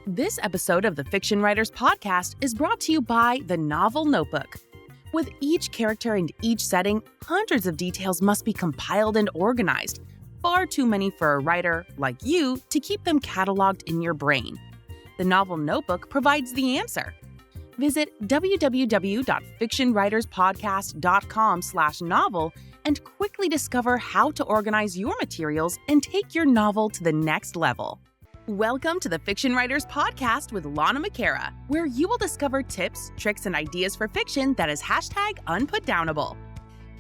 This episode of the Fiction Writers Podcast is brought to you by the Novel Notebook. With each character and each setting, hundreds of details must be compiled and organized. Far too many for a writer, like you, to keep them cataloged in your brain. The Novel Notebook provides the answer. Visit www.fictionwriterspodcast.com/novel and quickly discover how to organize your materials and take your novel to the next level. Welcome to the Fiction Writers Podcast with Lana Mcara, where you will discover tips, tricks, and ideas for fiction that is #unputdownable.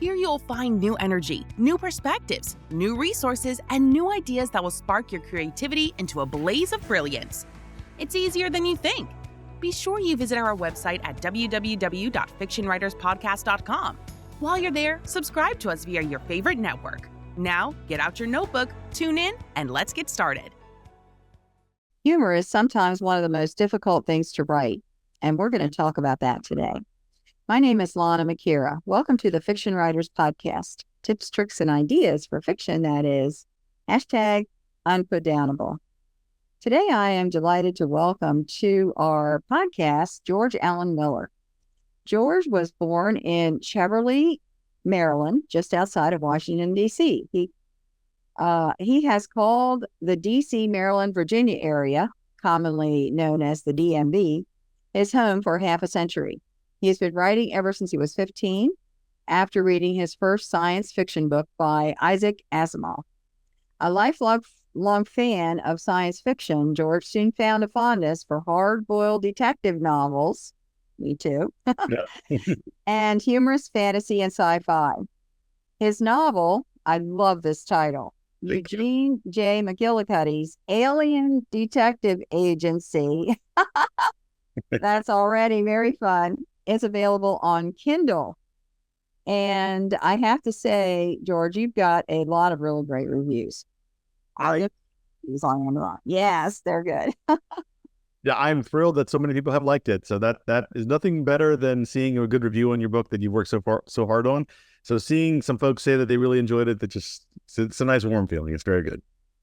Here you'll find new energy, new perspectives, new resources, and new ideas that will spark your creativity into a blaze of brilliance. It's easier than you think. Be sure you visit our website at www.fictionwriterspodcast.com. While you're there, subscribe to us via your favorite network. Now, get out your notebook, tune in, and let's get started. Humor is sometimes one of the most difficult things to write, and we're going to talk about that today. My name is Lana Mcara. Welcome to the Fiction Writers Podcast, tips, tricks, and ideas for fiction that is #unputdownable. Today, I am delighted to welcome to our podcast, George Allen Miller. George was born in Cheverly, Maryland, just outside of Washington, D.C. He has called the D.C., Maryland, Virginia area, commonly known as the DMV, his home for half a century. He has been writing ever since he was 15, after reading his first science fiction book by Isaac Asimov. A lifelong fan of science fiction, George soon found a fondness for hard-boiled detective novels, me too, and humorous fantasy and sci-fi. His novel, I love this title, Eugene J. McGillicuddy's Alien Detective Agency, that's already very fun, is available on Kindle. And I have to say, George, you've got a lot of really great reviews. On Amazon. Yes, they're good. Yeah, I'm thrilled that so many people have liked it. So that is nothing better than seeing a good review on your book that you've worked so hard on. So seeing some folks say that they really enjoyed it, it's a nice warm feeling. It's very good.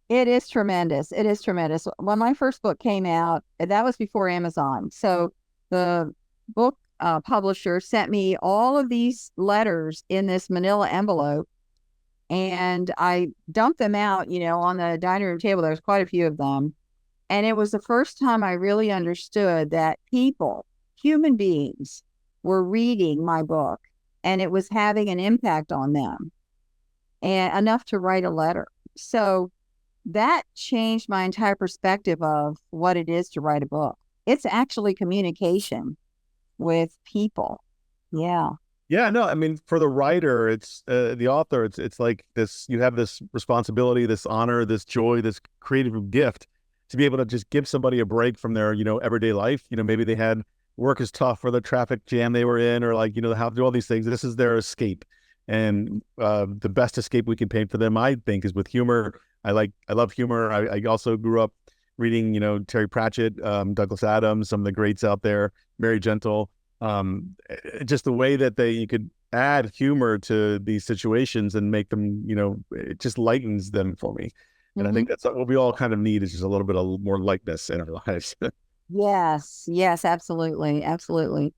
It is tremendous. It is tremendous. When my first book came out, that was before Amazon. So the book publisher sent me all of these letters in this manila envelope, and I dumped them out, on the dining room table. There's quite a few of them. And it was the first time I really understood that human beings, were reading my book, and it was having an impact on them, and enough to write a letter. So that changed my entire perspective of what it is to write a book. It's actually communication with people. Yeah. Yeah, no, I mean, for the writer, it's the author, it's like this, you have this responsibility, this honor, this joy, this creative gift to be able to just give somebody a break from their, everyday life. Maybe they had work is tough or the traffic jam they were in, or how to do all these things. This is their escape. And the best escape we can paint for them, I think, is with humor. I love humor. I also grew up reading, Terry Pratchett, Douglas Adams, some of the greats out there, Mary Gentle. Just the way that you could add humor to these situations and make them, it just lightens them for me. And I think that's what we all kind of need, is just a little bit of more lightness in our lives. Yes, absolutely. Absolutely.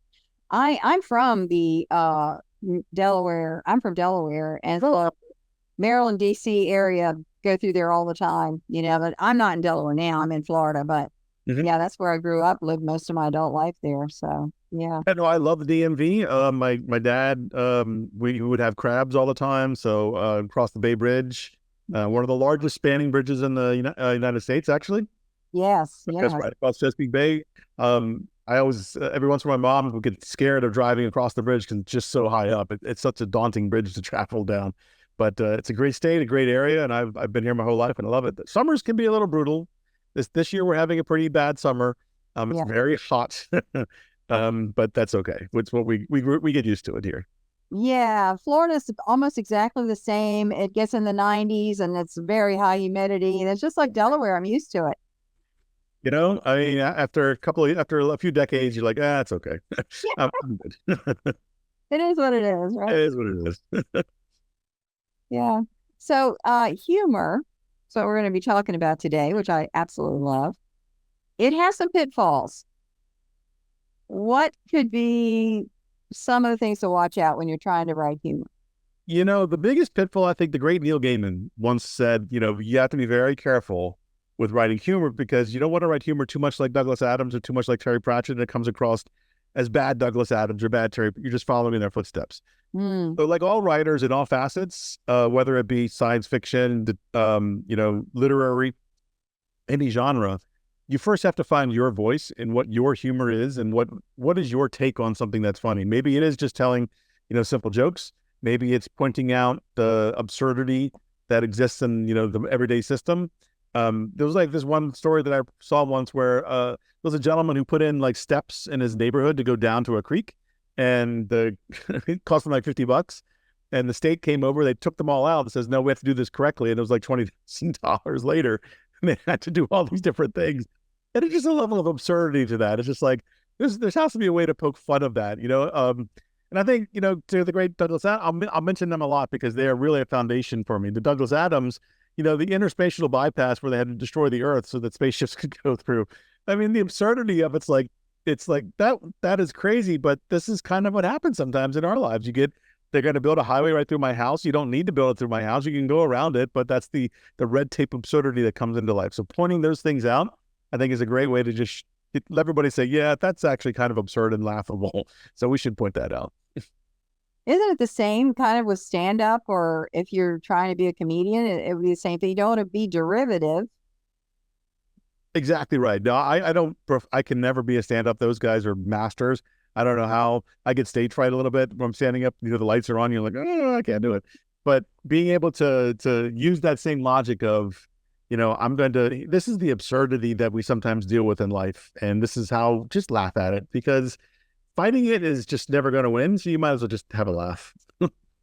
I'm from the Delaware. I'm from Delaware, and Maryland, D.C. area, go through there all the time, but I'm not in Delaware now. I'm in Florida, but yeah, that's where I grew up, lived most of my adult life there. So, yeah. Yeah, no, I love the DMV. My dad, we would have crabs all the time. So across the Bay Bridge, one of the largest spanning bridges in the United States, actually. Yes. That's right, across Chesapeake Bay. I always, every once in a while, my mom would get scared of driving across the bridge because it's just so high up. It's such a daunting bridge to travel down. But it's a great state, a great area, and I've been here my whole life, and I love it. The summers can be a little brutal. This year we're having a pretty bad summer. It's very hot, but that's okay. It's what we get used to it here. Yeah, Florida's almost exactly the same. It gets in the 90s, and it's very high humidity, and it's just like Delaware. I'm used to it. I mean, after a few decades, you're like, it's okay. I'm good. It is what it is, right? It is what it is. Yeah. So humor, so we're going to be talking about today, which I absolutely love. it has some pitfalls. What could be some of the things to watch out when you're trying to write humor? The biggest pitfall, I think the great Neil Gaiman once said, you have to be very careful with writing humor because you don't want to write humor too much like Douglas Adams or too much like Terry Pratchett, and it comes across as bad Douglas Adams or bad Terry. You're just following in their footsteps. So like all writers in all facets, whether it be science fiction, literary, any genre, you first have to find your voice and what your humor is and what is your take on something that's funny. Maybe it is just telling, simple jokes. Maybe it's pointing out the absurdity that exists in, the everyday system. There was like this one story that I saw once where there was a gentleman who put in like steps in his neighborhood to go down to a creek, and it cost him like $50. And the state came over, they took them all out and says, no, we have to do this correctly. And it was like $20 later, and they had to do all these different things. And it's just a level of absurdity to that. It's just like, there has to be a way to poke fun of that, and I think, to the great Douglas Adams, I'll mention them a lot because they are really a foundation for me. The Douglas Adams, the interspatial bypass where they had to destroy the Earth so that spaceships could go through. I mean, the absurdity of it's like that is crazy, but this is kind of what happens sometimes in our lives. They're going to build a highway right through my house. You don't need to build it through my house. You can go around it, but that's the red tape absurdity that comes into life. So pointing those things out, I think, is a great way to just let everybody say, yeah, that's actually kind of absurd and laughable. So we should point that out. Isn't it the same kind of with stand-up, or if you're trying to be a comedian, it would be the same thing? You don't want to be derivative. Exactly right. No, I can never be a stand-up. Those guys are masters. I don't know how. I get stage fright a little bit when I'm standing up. The lights are on. You're like, oh, I can't do it. But being able to use that same logic of, this is the absurdity that we sometimes deal with in life. And this is how, just laugh at it, because fighting it is just never going to win. So you might as well just have a laugh.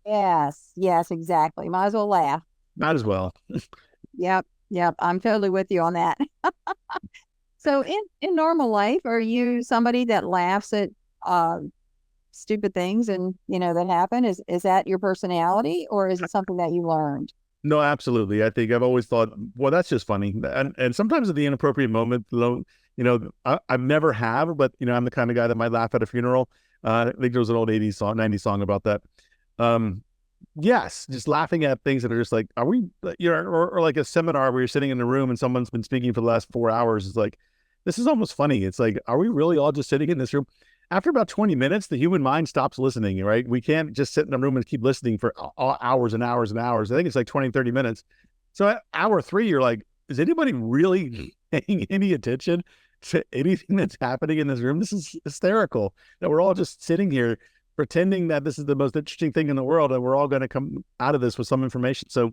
Yes, exactly. Might as well laugh. Might as well. Yep. I'm totally with you on that. So in normal life, are you somebody that laughs at stupid things and, that happen? Is that your personality, or is it something that you learned? No, absolutely. I think I've always thought, well, that's just funny. And sometimes at the inappropriate moment, I never have, but, I'm the kind of guy that might laugh at a funeral. I think there was an old 80s song, 90s song about that. Yes, just laughing at things that are just like, are we, or like a seminar where you're sitting in a room and someone's been speaking for the last 4 hours. It's like, this is almost funny. It's like, are we really all just sitting in this room? After about 20 minutes, the human mind stops listening, right? We can't just sit in a room and keep listening for hours and hours and hours. I think it's like 20, 30 minutes. So at hour 3, you're like, is anybody really paying any attention to anything that's happening in this room? This is hysterical that we're all just sitting here pretending that this is the most interesting thing in the world, and we're all going to come out of this with some information. So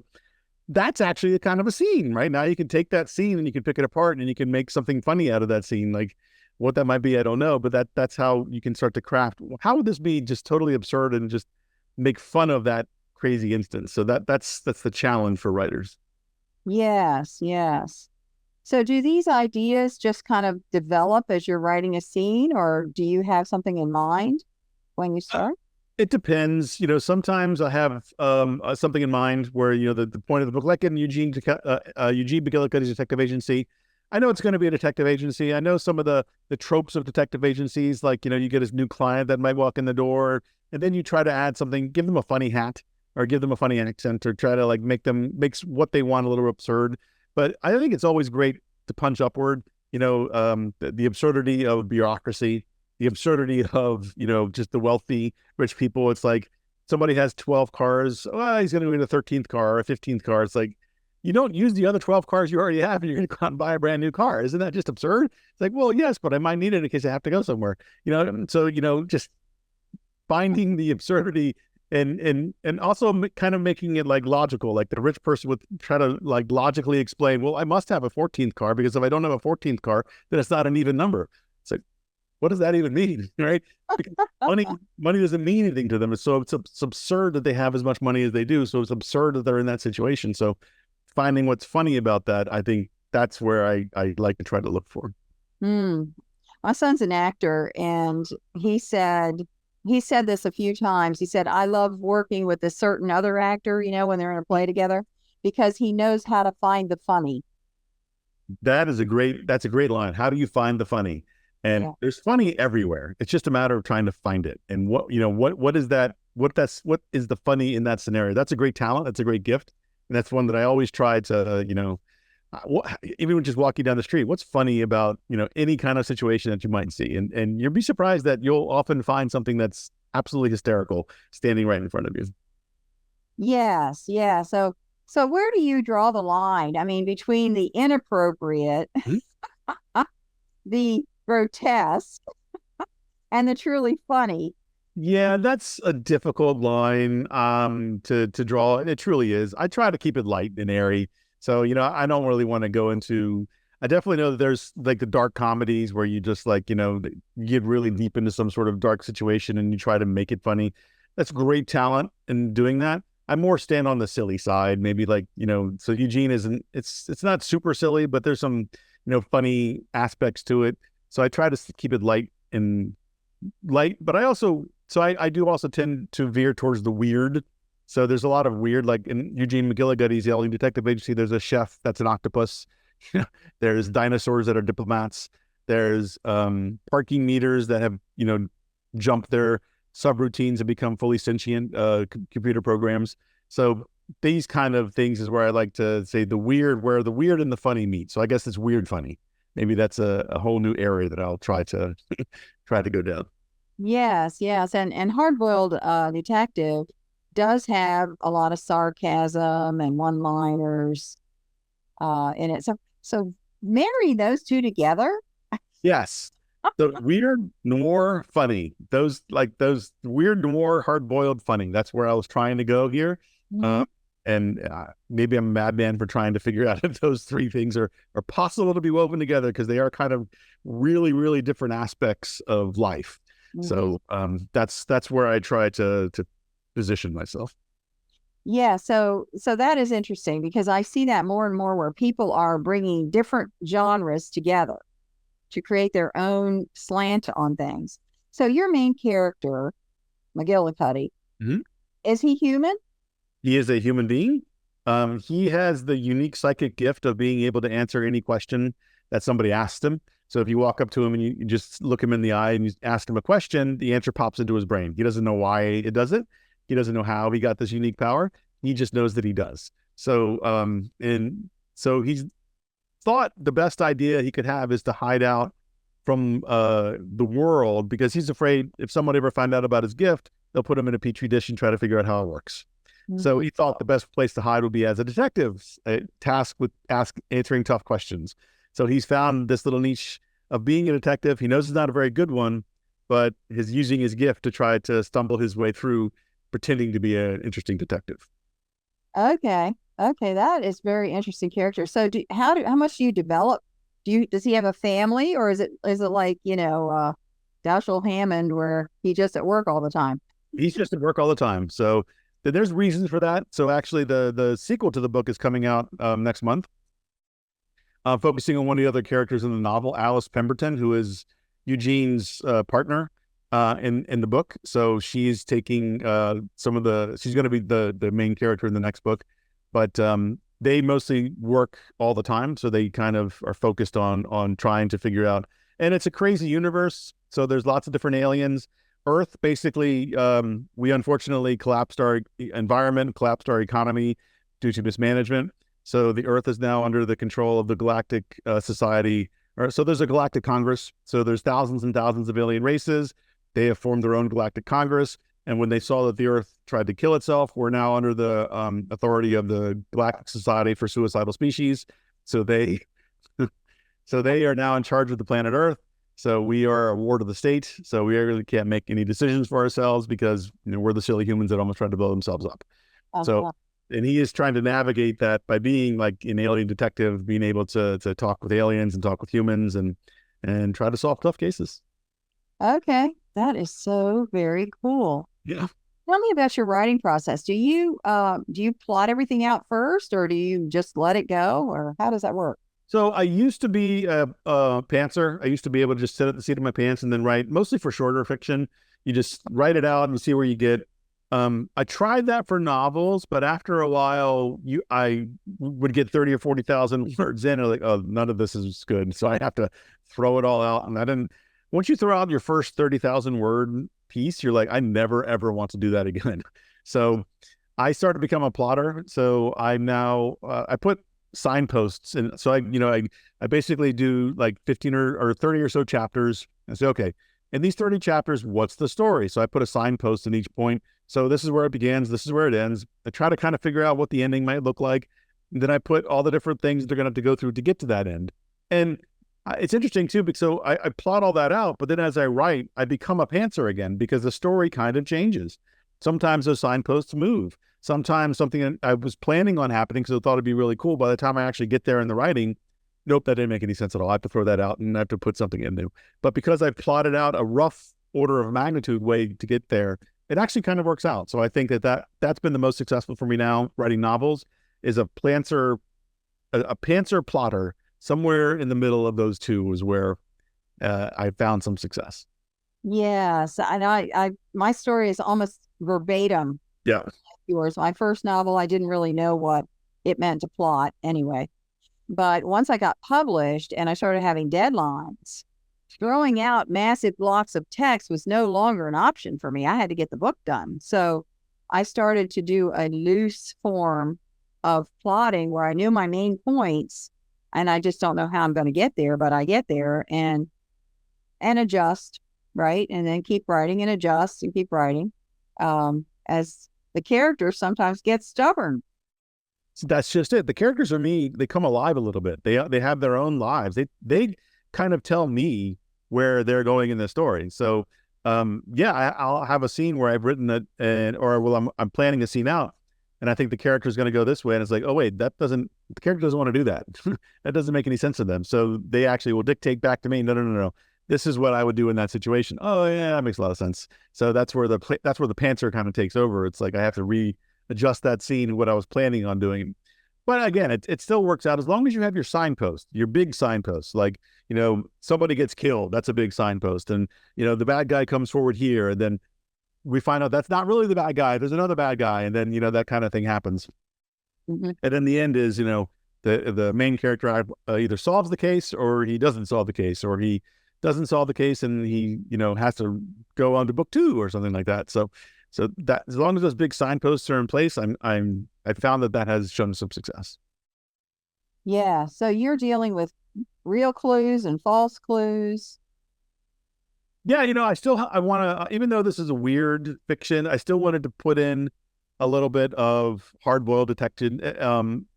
that's actually a kind of a scene, right? Now you can take that scene and you can pick it apart and you can make something funny out of that scene. Like what that might be, I don't know, but that's how you can start to craft. How would this be just totally absurd and just make fun of that crazy instance? So that's the challenge for writers. Yes. So do these ideas just kind of develop as you're writing a scene, or do you have something in mind when you start? It depends. Sometimes I have something in mind where, the point of the book, like in Eugene McGillicuddy's Detective Agency, I know it's going to be a detective agency. I know some of the tropes of detective agencies, like, you get his new client that might walk in the door, and then you try to add something, give them a funny hat or give them a funny accent, or try to like make what they want a little absurd. But I think it's always great to punch upward, the absurdity of bureaucracy, the absurdity of, just the wealthy, rich people. It's like somebody has 12 cars. Oh, he's going to get a 13th car or a 15th car. It's like, you don't use the other 12 cars you already have and you're going to go out and buy a brand new car. Isn't that just absurd? It's like, well, yes, but I might need it in case I have to go somewhere, so, just finding the absurdity and also kind of making it like logical. Like the rich person would try to like logically explain, well, I must have a 14th car because if I don't have a 14th car, then it's not an even number. It's like, what does that even mean, right? Because money doesn't mean anything to them. So it's absurd that they have as much money as they do. So it's absurd that they're in that situation. So finding what's funny about that, I think that's where I like to try to look for. My son's an actor, and he said this a few times. He said, I love working with a certain other actor, when they're in a play together, because he knows how to find the funny. That's a great line. How do you find the funny? And Yeah. there's funny everywhere. It's just a matter of trying to find it. And what is that? What is the funny in that scenario? That's a great talent. That's a great gift. And that's one that I always try to, even when just walking down the street, what's funny about, any kind of situation that you might see. And you'll be surprised that you'll often find something that's absolutely hysterical standing right in front of you. Yes. Yeah. So where do you draw the line? I mean, between the inappropriate, Mhm. the grotesque, and the truly funny. Yeah, that's a difficult line to draw. And it truly is. I try to keep it light and airy. So, I don't really want to go into, I definitely know that there's like the dark comedies where you just like, you get really deep into some sort of dark situation and you try to make it funny. That's great talent in doing that. I more stand on the silly side, maybe like, so Eugene it's not super silly, but there's some, funny aspects to it. So I try to keep it light, but I do also tend to veer towards the weird. So there's a lot of weird, like in Eugene McGillicuddy's Alien Detective Agency, there's a chef that's an octopus. There's dinosaurs that are diplomats. There's parking meters that have, jumped their subroutines and become fully sentient computer programs. So these kind of things is where I like to say where the weird and the funny meet. So I guess it's weird funny. Maybe that's a whole new area that I'll try to go down. Yes, yes. And Hard-Boiled Detective does have a lot of sarcasm and one-liners in it. So marry those two together. Yes. The weird noir funny. Those weird noir hard-boiled funny. That's where I was trying to go here. Mhm. And maybe I'm a madman for trying to figure out if those three things are possible to be woven together, because they are kind of really, really different aspects of life. Mhm. So that's where I try to position myself. Yeah, so that is interesting because I see that more and more where people are bringing different genres together to create their own slant on things. So your main character, McGillicuddy, Mhm. is he human? He is a human being. He has the unique psychic gift of being able to answer any question that somebody asks him. So if you walk up to him and you just look him in the eye and you ask him a question, the answer pops into his brain. He doesn't know why it does it. He doesn't know how he got this unique power. He just knows that he does. So, and so he's thought the best idea he could have is to hide out from the world, because he's afraid if someone ever find out about his gift, they'll put him in a petri dish and try to figure out how it works. So he thought the best place to hide would be as a detective, tasked with answering tough questions. So he's found this little niche of being a detective. He knows it's not a very good one, but he's using his gift to try to stumble his way through pretending to be an interesting detective. Okay. Okay, that is very interesting character. So how much do you develop? Does he have a family, or is it like, Dashiell Hammond where he just at work all the time? He's just at work all the time. So there's reasons for that. So actually the sequel to the book is coming out next month, focusing on one of the other characters in the novel, Alice Pemberton, who is Eugene's partner in the book. So she's taking she's going to be the main character in the next book, but they mostly work all the time. So they kind of are focused on trying to figure out, and it's a crazy universe. So there's lots of different aliens. Earth, basically, we unfortunately collapsed our environment, collapsed our economy due to mismanagement. So the Earth is now under the control of the Galactic Society. So there's a Galactic Congress. So there's thousands and thousands of alien races. They have formed their own Galactic Congress. And when they saw that the Earth tried to kill itself, we're now under the authority of the Galactic Society for Suicidal Species. So they are now in charge of the planet Earth. So we are a ward of the state. So we really can't make any decisions for ourselves because we're the silly humans that almost tried to blow themselves up. So, and he is trying to navigate that by being like an alien detective, being able to talk with aliens and talk with humans and try to solve tough cases. Okay, that is so very cool. Yeah. Tell me about your writing process. Do you plot everything out first, or do you just let it go, or how does that work? So I used to be a pantser. I used to be able to just sit at the seat of my pants and then write, mostly for shorter fiction. You just write it out and see where you get. I tried that for novels, but after a while, I would get 30 or 40,000 words in, and like, oh, none of this is good. So I have to throw it all out. And I didn't. Once you throw out your first 30,000 word piece, you're like, I never ever want to do that again. So I started to become a plotter. So I'm now I put signposts, and so I basically do like 15 or 30 or so chapters, and say, okay, in these 30 chapters, what's the story? So I put a signpost in each point. So this is where it begins. This is where it ends. I try to kind of figure out what the ending might look like. And then I put all the different things they're going to have to go through to get to that end. And it's interesting too, because so I plot all that out, but then as I write, I become a pantser again because the story kind of changes. Sometimes those signposts move. Sometimes something I was planning on happening because I thought it'd be really cool. By the time I actually get there in the writing, nope, that didn't make any sense at all. I have to throw that out and I have to put something in new. But because I plotted out a rough order of magnitude way to get there, it actually kind of works out. So I think that's been the most successful for me now, writing novels, is a pantser plotter. Somewhere in the middle of those two is where I found some success. Yes, and my story is almost verbatim. Yeah. Yours. My first novel, I didn't really know what it meant to plot anyway. But once I got published and I started having deadlines, throwing out massive blocks of text was no longer an option for me. I had to get the book done. So I started to do a loose form of plotting where I knew my main points, and I just don't know how I'm going to get there, but I get there and adjust, right? And then keep writing and adjust and keep writing. As the characters sometimes get stubborn. So that's just it. The characters are me. They come alive a little bit. They have their own lives. They kind of tell me where they're going in the story. So I'll have a scene where I've written it, I'm planning a scene out, and I think the character is going to go this way, and it's like, oh wait, the character doesn't want to do that. That doesn't make any sense to them. So they actually will dictate back to me, no. This is what I would do in that situation. Oh yeah, that makes a lot of sense. So that's where the pantser kind of takes over. It's like I have to readjust that scene, what I was planning on doing. But again, it still works out as long as you have your signpost, your big signpost. Like, somebody gets killed. That's a big signpost. And, the bad guy comes forward here. And then we find out that's not really the bad guy. There's another bad guy. And then, that kind of thing happens. Mm-hmm. And then the end is, the main character either solves the case or he doesn't solve the case, or he doesn't solve the case and he, has to go on to book 2 or something like that. So that as long as those big signposts are in place, I found that has shown some success. Yeah. So you're dealing with real clues and false clues. Yeah. I want to, even though this is a weird fiction, I still wanted to put in a little bit of hard-boiled detection.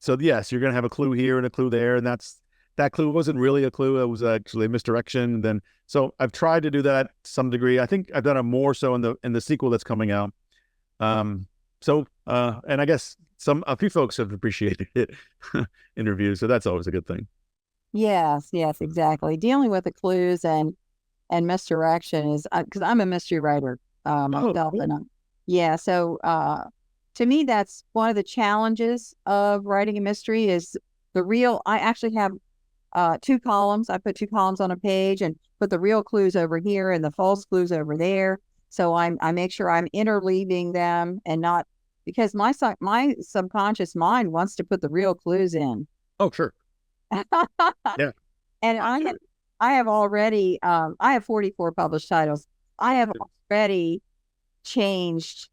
So yes, you're going to have a clue here and a clue there. And that clue wasn't really a clue. It was actually a misdirection. So I've tried to do that to some degree. I think I've done it more so in the sequel that's coming out. And I guess a few folks have appreciated it in reviews. So that's always a good thing. Yes, exactly. Dealing with the clues and misdirection is, because I'm a mystery writer myself. Cool. So to me, that's one of the challenges of writing a mystery is I actually have 2 columns. I put 2 columns on a page and put the real clues over here and the false clues over there. So I make sure I'm interleaving them and not, because my subconscious mind wants to put the real clues in. Oh, sure. Yeah. And I have already, I have 44 published titles. I have already changed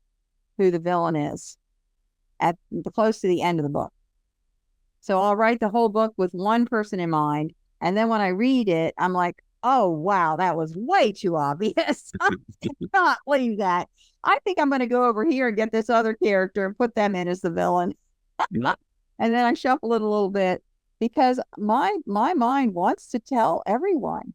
who the villain is at close to the end of the book. So I'll write the whole book with one person in mind. And then when I read it, I'm like, oh, wow, that was way too obvious. I cannot believe that. I think I'm going to go over here and get this other character and put them in as the villain. And then I shuffle it a little bit because my mind wants to tell everyone.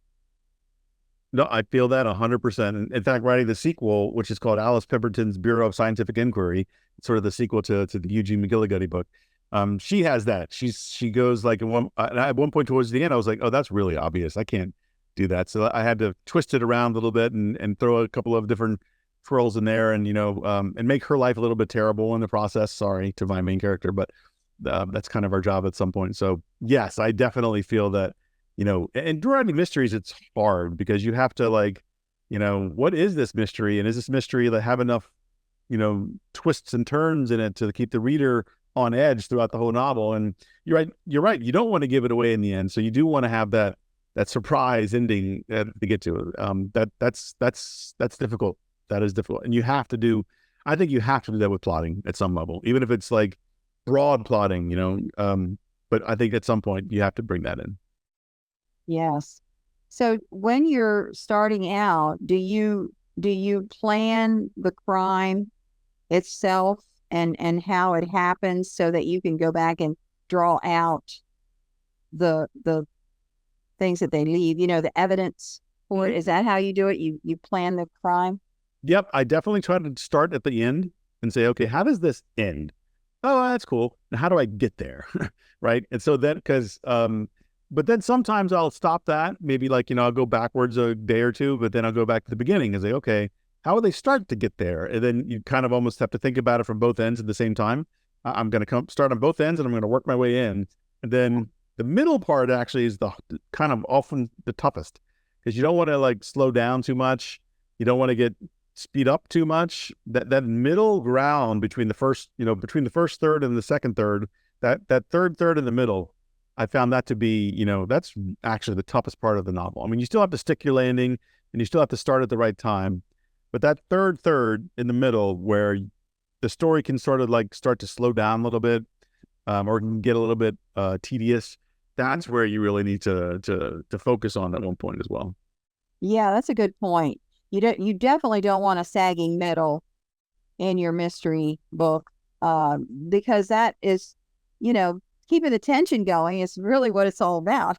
No, I feel that 100%. In fact, writing the sequel, which is called Alice Pemberton's Bureau of Scientific Inquiry, sort of the sequel to the Eugene McGillicuddy book. She has that. She goes like at one point towards the end, I was like, oh, that's really obvious. I can't do that. So I had to twist it around a little bit and throw a couple of different twirls in there and, and make her life a little bit terrible in the process. Sorry to my main character, but that's kind of our job at some point. So yes, I definitely feel that, and writing mysteries, it's hard because you have to what is this mystery? And is this mystery that have enough twists and turns in it to keep the reader on edge throughout the whole novel. And you're right. You don't want to give it away in the end. So you do want to have that surprise ending to get to. That's difficult. That is difficult. And I think you have to do that with plotting at some level, even if it's like broad plotting, but I think at some point you have to bring that in. Yes. So when you're starting out, do you plan the crime itself and how it happens so that you can go back and draw out the things that they leave, the evidence for it? Is that how you do it? You plan the crime? Yep. I definitely try to start at the end and say, okay, how does this end? Oh, that's cool. Now, how do I get there? Right. And so then, but then sometimes I'll stop that. Maybe I'll go backwards a day or two, but then I'll go back to the beginning and say, okay, how will they start to get there? And then you kind of almost have to think about it from both ends at the same time. I'm going to start on both ends and I'm going to work my way in. And then the middle part actually is the kind of often the toughest, because you don't want to slow down too much. You don't want to get speed up too much. That middle ground between the first third and the second third, that third in the middle, I found that to be, that's actually the toughest part of the novel. I mean, you still have to stick your landing and you still have to start at the right time. But that third in the middle where the story can sort of start to slow down a little bit, or can get a little bit tedious, that's where you really need to focus on at one point as well. Yeah, that's a good point. You definitely don't want a sagging middle in your mystery book, because that is, keeping the tension going is really what it's all about.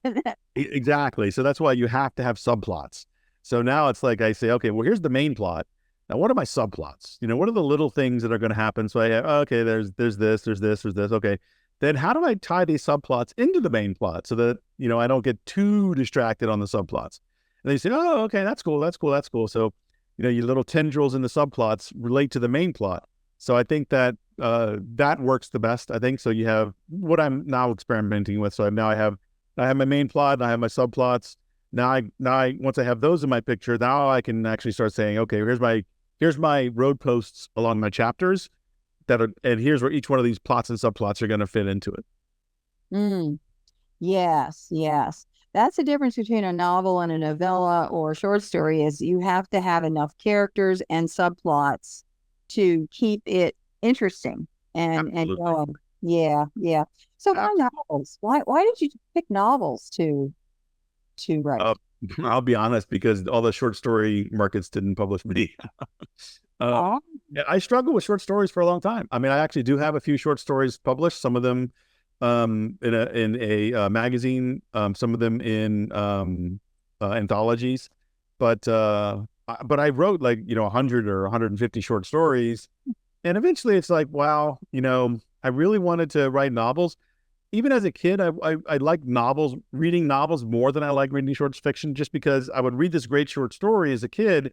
Exactly. So that's why you have to have subplots. So now it's like I say, okay, well, here's the main plot. Now, what are my subplots? What are the little things that are going to happen? So I have, okay, there's this. Okay. Then how do I tie these subplots into the main plot so that, I don't get too distracted on the subplots? And they say, oh, okay, that's cool. So, your little tendrils in the subplots relate to the main plot. So I think that that works the best, I think. So you have what I'm now experimenting with. So I have my main plot and I have my subplots. Now once I have those in my picture, now I can actually start saying, okay, here's my road posts along my chapters and here's where each one of these plots and subplots are going to fit into it. Yes. That's the difference between a novel and a novella or a short story, is you have to have enough characters and subplots to keep it interesting and going. Yeah. So why novels? Why did you pick novels to write? I'll be honest, because all the short story markets didn't publish me. I struggled with short stories for a long time. I mean, I actually do have a few short stories published. Some of them in a magazine, some of them in anthologies, but I wrote 100 or 150 short stories, and eventually it's like, wow, I really wanted to write novels. Even as a kid, I liked novels, reading novels more than I like reading short fiction, just because I would read this great short story as a kid,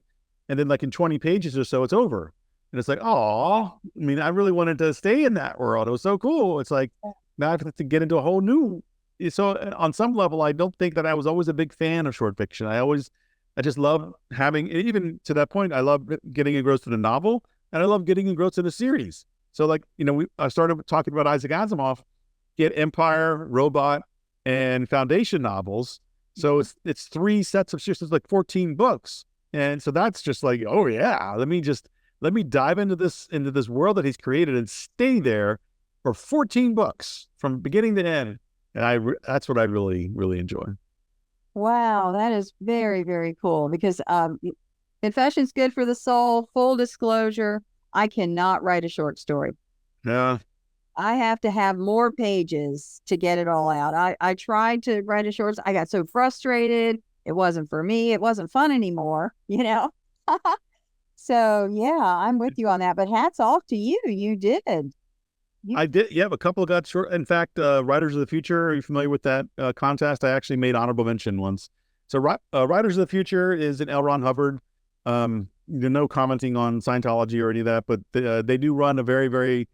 and then in 20 pages or so, it's over. And it's like, oh, I mean, I really wanted to stay in that world. It was so cool. It's like, now I have to get into a whole new. So on some level, I don't think that I was always a big fan of short fiction. I just love having, even to that point, I love getting engrossed in a novel, and I love getting engrossed in a series. So I started talking about Isaac Asimov. Get Empire, Robot, and Foundation novels. So it's 3 sets of series, 14 books. And so that's just oh yeah, let me dive into this world that he's created and stay there for 14 books from beginning to end. And that's what I really, really enjoy. Wow, that is very, very cool, because confession's good for the soul. Full disclosure, I cannot write a short story. Yeah. I have to have more pages to get it all out. I tried to write a short. I got so frustrated. It wasn't for me. It wasn't fun anymore, So yeah, I'm with you on that, but hats off to you. You did. I did. Yeah, a couple got short. In fact, Writers of the Future, are you familiar with that contest? I actually made honorable mention once. So Writers of the Future is an L. Ron Hubbard. No commenting on Scientology or any of that, but they do run a very, very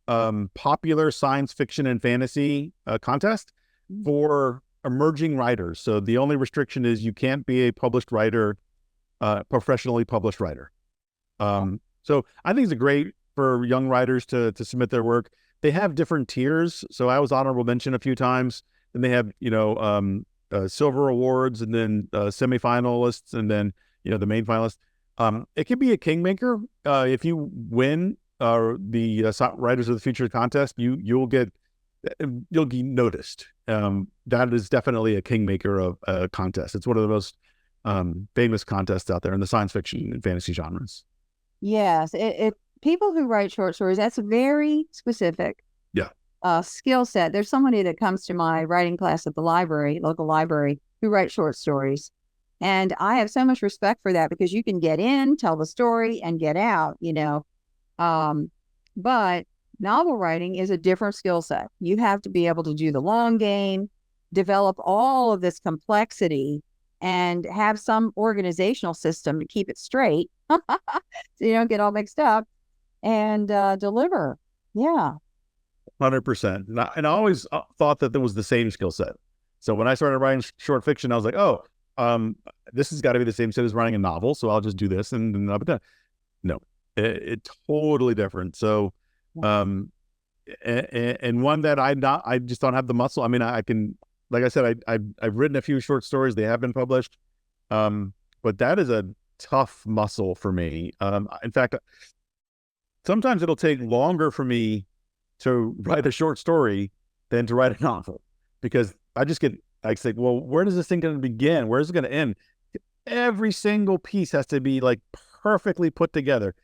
popular science fiction and fantasy contest for emerging writers. So the only restriction is you can't be a published writer, professionally published writer. So I think it's great for young writers to submit their work. They have different tiers. So I was honorable mention a few times, and they have, silver awards, and then semifinalists, and then, the main finalist. It can be a kingmaker. If you win the Writers of the Future contest, you'll get noticed. That is definitely a kingmaker of a contest. It's one of the most famous contests out there in the science fiction and fantasy genres. Yes, it people who write short stories, that's a very specific skill set. There's somebody that comes to my writing class at the library, local library, who writes short stories. And I have so much respect for that, because you can get in, tell the story, and get out, But novel writing is a different skill set. You have to be able to do the long game, develop all of this complexity, and have some organizational system to keep it straight so you don't get all mixed up, and deliver. Yeah. 100%. And I always thought that there was the same skill set. So when I started writing short fiction, I was like, this has got to be the same set as writing a novel. So I'll just do this. And no, it's totally different. So, and one that I just don't have the muscle. I mean, I can, like I said, I've written a few short stories. They have been published. But that is a tough muscle for me. In fact, sometimes it'll take longer for me to write a short story than to write a novel, because I just get, I say, well, where does this thing going to begin? Where is it going to end? Every single piece has to be like perfectly put together.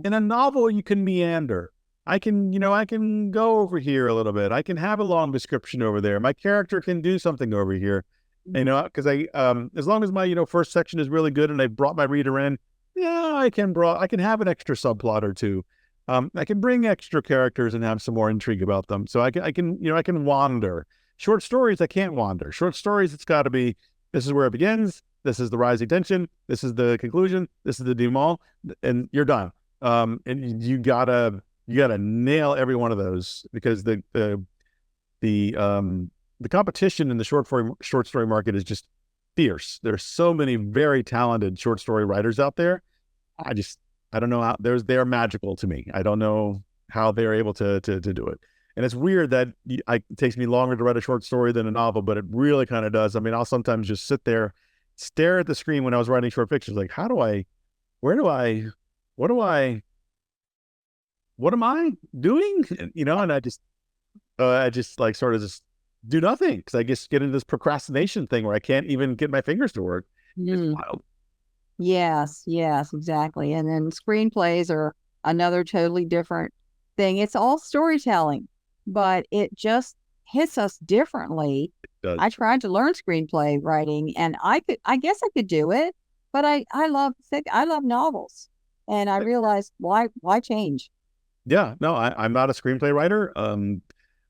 In a novel, you can meander. I can go over here a little bit. I can have a long description over there. My character can do something over here, because as long as my, first section is really good and I brought my reader in, I can have an extra subplot or two. I can bring extra characters and have some more intrigue about them. So I can wander. Short stories, I can't wander. Short stories, it's got to be, this is where it begins. This is the rising tension. This is the conclusion. This is the denouement, and you're done. And you gotta nail every one of those, because the competition in the short story market is just fierce. There's so many very talented short story writers out there. I don't know how they're magical to me. I don't know how they're able to do it. And it's weird that it takes me longer to write a short story than a novel, but it really kind of does. I mean, I'll sometimes just sit there, stare at the screen when I was writing short fiction. Like, what am I doing? And I just like sort of just do nothing, because I just get into this procrastination thing where I can't even get my fingers to work. It's wild. Yes, exactly. And then screenplays are another totally different thing. It's all storytelling, but it just hits us differently. It does. I tried to learn screenplay writing, and I guess I could do it, but I love novels, and I realized why change? Yeah, no, I'm not a screenplay writer.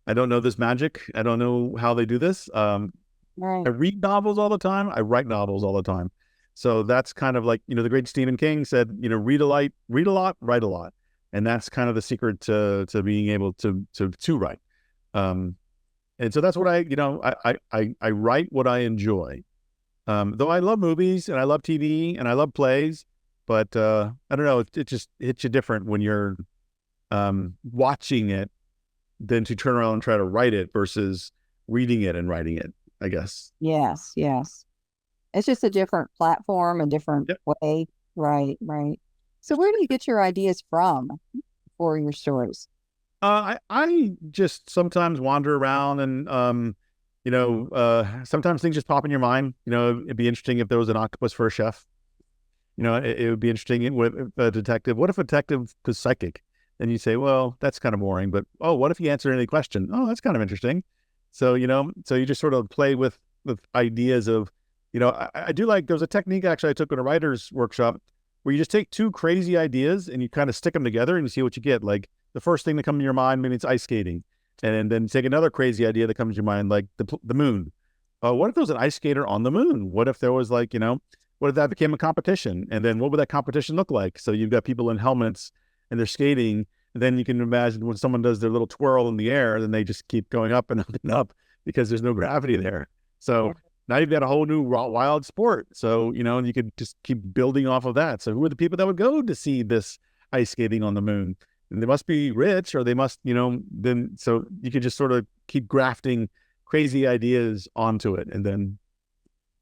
I don't know this magic. I don't know how they do this. Right. I read novels all the time. I write novels all the time. So that's kind of like, the great Stephen King said, read a lot, write a lot. And that's kind of the secret to being able to write. And so that's what I write what I enjoy. Though I love movies and I love TV and I love plays, but I don't know, it just hits you different when you're watching it than to turn around and try to write it versus reading it and writing it, I guess. Yes. It's just a different platform, a different way. Right. So where do you get your ideas from for your stories? I just sometimes wander around, and sometimes things just pop in your mind. It'd be interesting if there was an octopus for a chef. It would be interesting with a detective. What if a detective was psychic? Then you say, well, that's kind of boring. But what if he answered any question? Oh, that's kind of interesting. So so you just sort of play with ideas of, I do like, there's a technique actually I took in a writer's workshop where you just take two crazy ideas and you kind of stick them together and you see what you get. Like the first thing that comes to your mind, maybe it's ice skating. And then take another crazy idea that comes to your mind, like the moon. What if there was an ice skater on the moon? What if there was what if that became a competition? And then what would that competition look like? So you've got people in helmets and they're skating. And then you can imagine when someone does their little twirl in the air, then they just keep going up and up and up because there's no gravity there. So now you've got a whole new wild sport. So, you could just keep building off of that. So who are the people that would go to see this ice skating on the moon. And they must be rich, or they must, then so you could just sort of keep grafting crazy ideas onto it. And then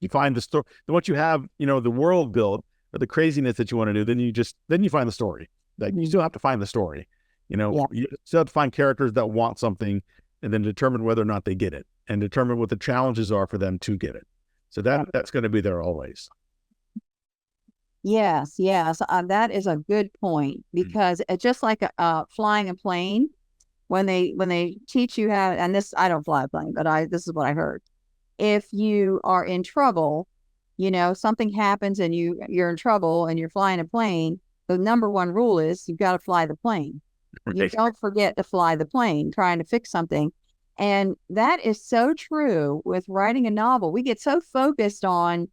you find the story. Then once you have, the world built or the craziness that you want to do, then you find the story. Like you still have to find the story. You still have to find characters that want something, and then determine whether or not they get it, and determine what the challenges are for them to get it. So that's going to be there always. Yes. That is a good point, because it's just like flying a plane. When they teach you how, and this, I don't fly a plane, but this is what I heard. If you are in trouble, something happens and you're in trouble and you're flying a plane, the number one rule is you've got to fly the plane. Right. You don't forget to fly the plane trying to fix something. And that is so true with writing a novel. We get so focused on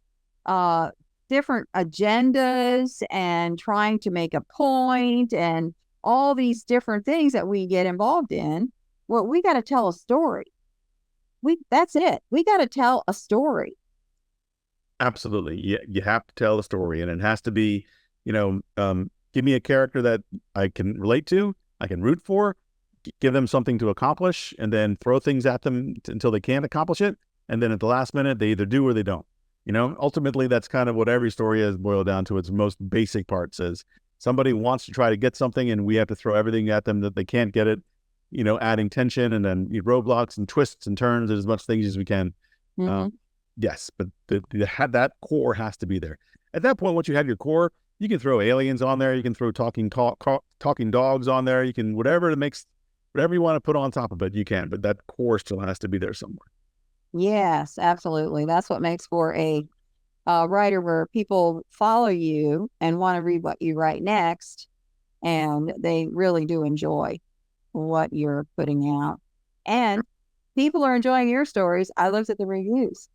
different agendas and trying to make a point and all these different things that we get involved in. Well, we got to tell a story. That's it. We got to tell a story. Absolutely. You have to tell a story, and it has to be, give me a character that I can relate to, I can root for, give them something to accomplish, and then throw things at them until they can't accomplish it. And then at the last minute, they either do or they don't. Ultimately, that's kind of what every story has boiled down to. Its most basic parts is somebody wants to try to get something, and we have to throw everything at them that they can't get it, adding tension and then roadblocks and twists and turns and as much things as we can. Mm-hmm. Yes, but that core has to be there. At that point, once you have your core, you can throw aliens on there. You can throw talking dogs on there. You can, whatever you want to put on top of it, you can. But that core still has to be there somewhere. Yes, absolutely. That's what makes for a writer where people follow you and want to read what you write next, and they really do enjoy what you're putting out. And people are enjoying your stories. I looked at the reviews.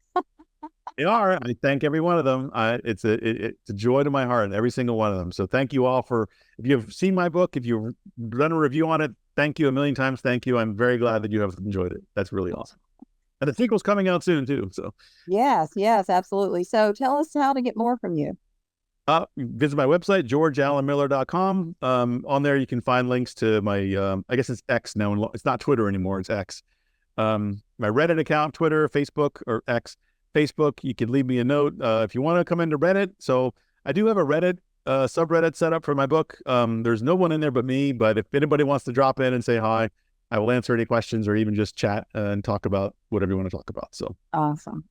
They are. I thank every one of them. It's a joy to my heart, every single one of them. So thank you all if you've seen my book, if you've done a review on it, thank you a million times. Thank you. I'm very glad that you have enjoyed it. That's really awesome. And the sequel's coming out soon too. So yes, absolutely. So tell us how to get more from you. Visit my website, georgeallenmiller.com. On there, you can find links to my, I guess it's X now. It's not Twitter anymore. It's X. My Reddit account, Twitter, Facebook, or X. Facebook, you can leave me a note if you want to come into Reddit. So I do have a Reddit subreddit set up for my book. There's no one in there but me, but if anybody wants to drop in and say hi, I will answer any questions or even just chat and talk about whatever you want to talk about. So awesome.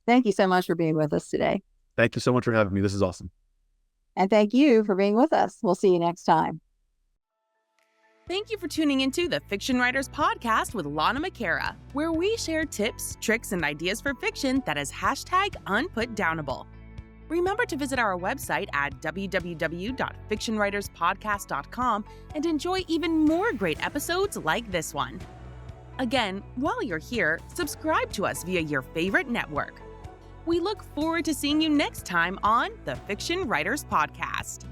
Thank you so much for being with us today. Thank you so much for having me. This is awesome. And thank you for being with us. We'll see you next time. Thank you for tuning into the Fiction Writers Podcast with Lana Mcara, where we share tips, tricks, and ideas for fiction that is #unputdownable. Remember to visit our website at www.fictionwriterspodcast.com and enjoy even more great episodes like this one. Again, while you're here, subscribe to us via your favorite network. We look forward to seeing you next time on the Fiction Writers Podcast.